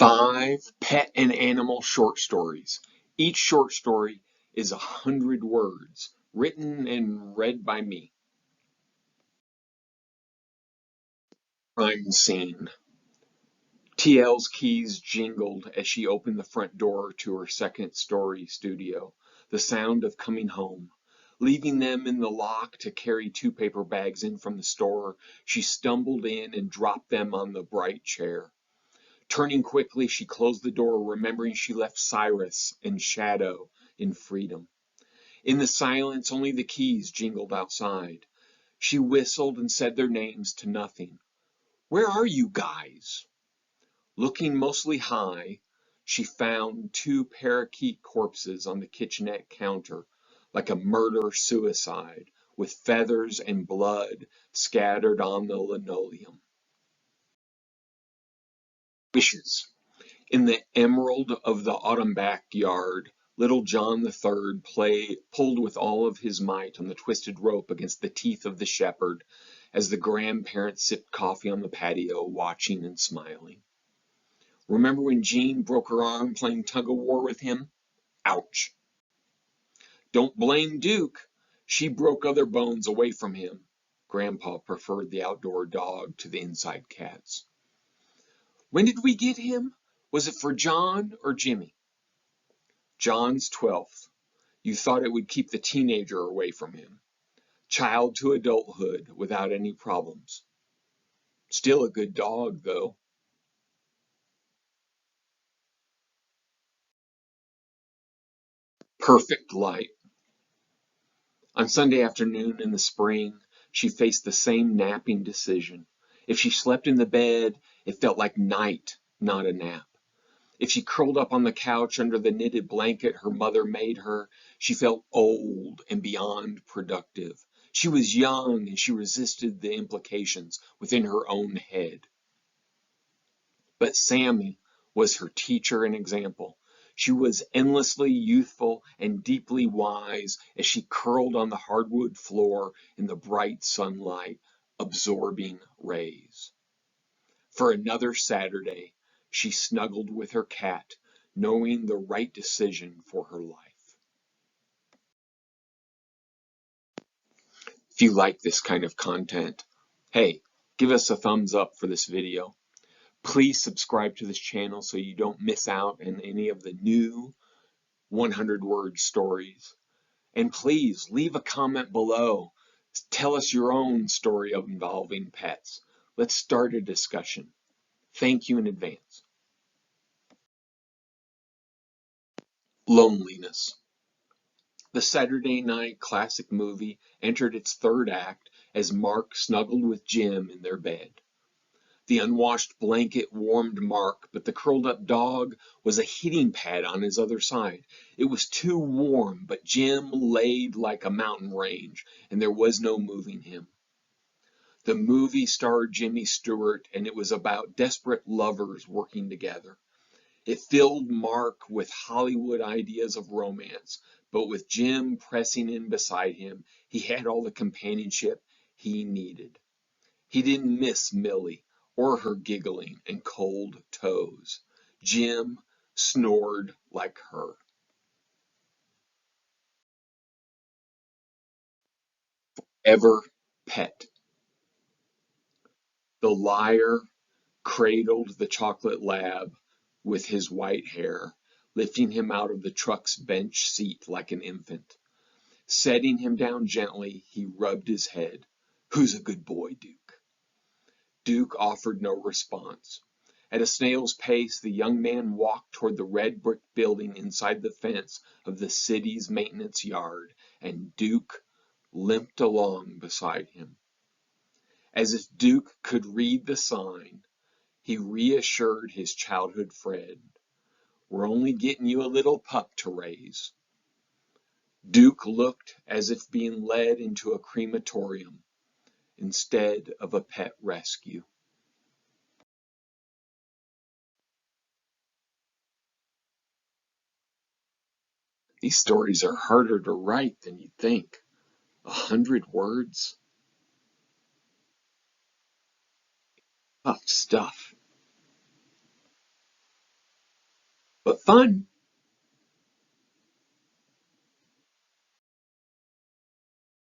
5 pet and animal short stories. Each short story is 100 words, written and read by me. Crime scene. TL's keys jingled as she opened the front door to her second-story studio, the sound of coming home. Leaving them in the lock to carry 2 paper bags in from the store, she stumbled in and dropped them on the bright chair. Turning quickly, she closed the door, remembering she left Cyrus and Shadow in freedom. In the silence, only the keys jingled outside. She whistled and said their names to nothing. "Where are you guys?" Looking mostly high, she found 2 parakeet corpses on the kitchenette counter, like a murder-suicide, with feathers and blood scattered on the linoleum. Wishes. In the emerald of the autumn backyard, little John III pulled with all of his might on the twisted rope against the teeth of the shepherd, as the grandparents sipped coffee on the patio, watching and smiling. Remember when Jean broke her arm playing tug-of-war with him? Ouch. Don't blame Duke. She broke other bones away from him. Grandpa preferred the outdoor dog to the inside cats. When did we get him? Was it for John or Jimmy? John's 12th. You thought it would keep the teenager away from him. Child to adulthood without any problems. Still a good dog, though. Perfect light. On Sunday afternoon in the spring, she faced the same napping decision. If she slept in the bed, it felt like night, not a nap. If she curled up on the couch under the knitted blanket her mother made her, she felt old and beyond productive. She was young and she resisted the implications within her own head. But Sammy was her teacher and example. She was endlessly youthful and deeply wise as she curled on the hardwood floor in the bright sunlight, absorbing rays. For another Saturday, she snuggled with her cat, knowing the right decision for her life. If you like this kind of content, hey, give us a thumbs up for this video. Please subscribe to this channel so you don't miss out on any of the new 100-word stories. And please leave a comment below. Tell us your own story involving pets. Let's start a discussion. Thank you in advance. Loneliness. The Saturday night classic movie entered its third act as Mark snuggled with Jim in their bed. The unwashed blanket warmed Mark, but the curled-up dog was a heating pad on his other side. It was too warm, but Jim laid like a mountain range, and there was no moving him. The movie starred Jimmy Stewart, and it was about desperate lovers working together. It filled Mark with Hollywood ideas of romance, but with Jim pressing in beside him, he had all the companionship he needed. He didn't miss Millie or her giggling and cold toes. Jim snored like her. Ever pet. The liar cradled the chocolate lab with his white hair, lifting him out of the truck's bench seat like an infant. Setting him down gently, he rubbed his head. Who's a good boy, Duke? Duke offered no response. At a snail's pace, the young man walked toward the red brick building inside the fence of the city's maintenance yard, and Duke limped along beside him. As if Duke could read the sign, he reassured his childhood friend, "We're only getting you a little pup to raise." Duke looked as if being led into a crematorium instead of a pet rescue. These stories are harder to write than you'd think. 100 words? Tough stuff. but fun.